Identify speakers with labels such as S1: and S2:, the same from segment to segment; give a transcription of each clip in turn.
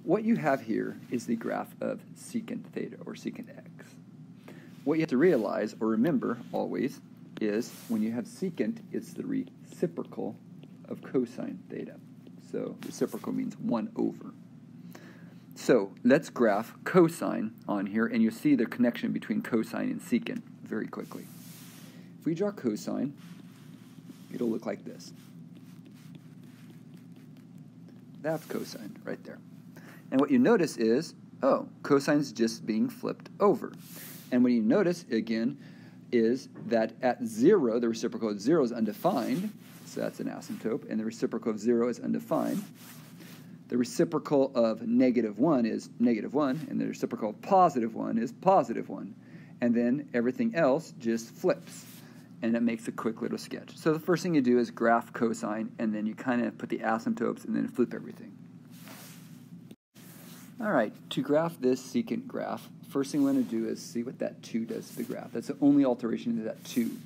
S1: what you have here is the graph of secant theta, or secant x. What you have to realize, or remember always, is when you have secant, it's the reciprocal of cosine theta. So reciprocal means 1 over. So let's graph cosine on here, and you'll see the connection between cosine and secant very quickly. If we draw cosine, it'll look like this. That's cosine right there. And what you notice is, oh, cosine's just being flipped over. And what you notice, again, is that at 0, the reciprocal of 0 is undefined, so that's an asymptote, and the reciprocal of 0 is undefined. The reciprocal of -1 is -1, and the reciprocal of +1 is +1. And then everything else just flips, and it makes a quick little sketch. So the first thing you do is graph cosine, and then you kind of put the asymptotes and then flip everything. All right, to graph this secant graph, first thing we want to do is see what that 2 does to the graph. That's the only alteration to that 2.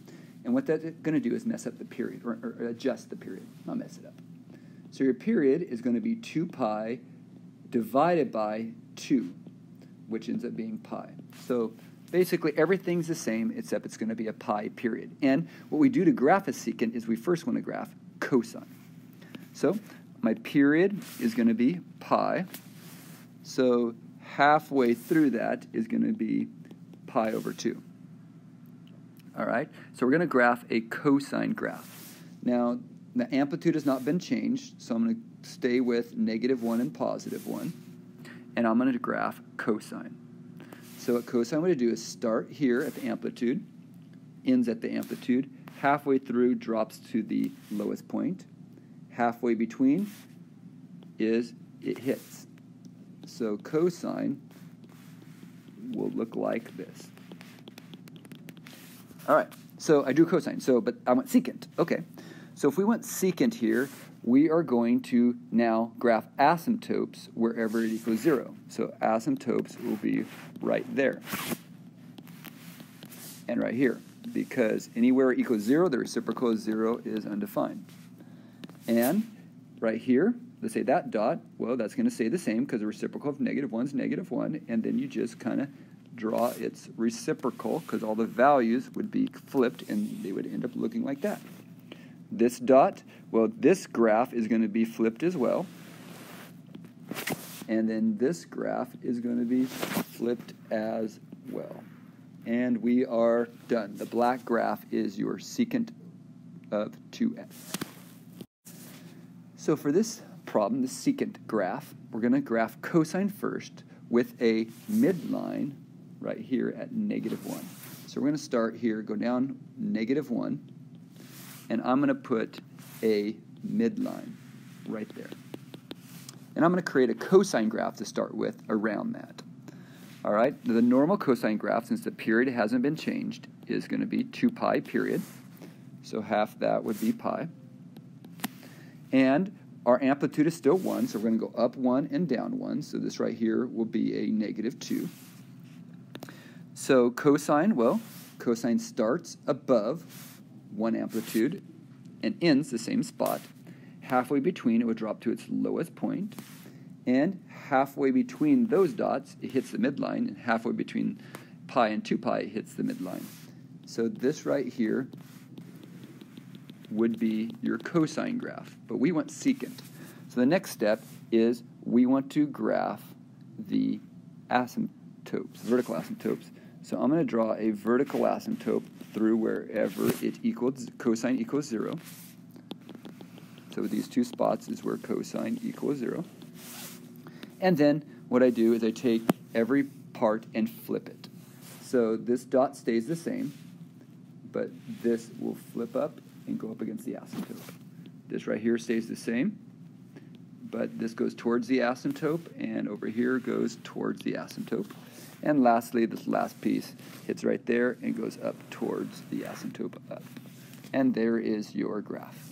S1: And what that's going to do is mess up the period, or adjust the period, not mess it up. So your period is going to be 2 pi divided by 2, which ends up being pi. So basically everything's the same except it's going to be a pi period. And what we do to graph a secant is we first want to graph cosine. So my period is going to be pi. So halfway through that is going to be pi over 2. All right, so we're going to graph a cosine graph. Now, the amplitude has not been changed, so I'm going to stay with -1 and +1, and I'm going to graph cosine. So what cosine I'm going to do is start here at the amplitude, ends at the amplitude, halfway through drops to the lowest point, halfway between is it hits. So cosine will look like this. All right, so I drew cosine, but I want secant. Okay, so if we want secant here, we are going to now graph asymptotes wherever it equals 0. So asymptotes will be right there and right here, because anywhere it equals 0, the reciprocal of 0 is undefined. And right here, let's say that dot, well, that's going to stay the same because the reciprocal of -1 is -1, and then you just kind of draw its reciprocal because all the values would be flipped and they would end up looking like that. This dot, well, this graph is going to be flipped as well, and then this graph is going to be flipped as well. And we are done. The black graph is your secant of 2x. So for this problem, the secant graph, we're going to graph cosine first with a midline right here at -1. So we're going to start here, go down -1, and I'm going to put a midline right there. And I'm going to create a cosine graph to start with around that. All right, the normal cosine graph, since the period hasn't been changed, is going to be 2 pi period. So half that would be pi. And our amplitude is still 1, so we're going to go up 1 and down 1. So this right here will be a -2. So cosine, well, cosine starts above 1 amplitude and ends the same spot. Halfway between, it would drop to its lowest point. And halfway between those dots, it hits the midline. And halfway between pi and 2 pi, it hits the midline. So this right here would be your cosine graph, but we want secant. So the next step is we want to graph the asymptotes, vertical asymptotes. So I'm going to draw a vertical asymptote through wherever it equals, cosine equals 0. So these 2 spots is where cosine equals 0. And then what I do is I take every part and flip it. So this dot stays the same, but this will flip up and go up against the asymptote. This right here stays the same, but this goes towards the asymptote, and over here goes towards the asymptote. And lastly, this last piece hits right there and goes up towards the asymptote up. And there is your graph.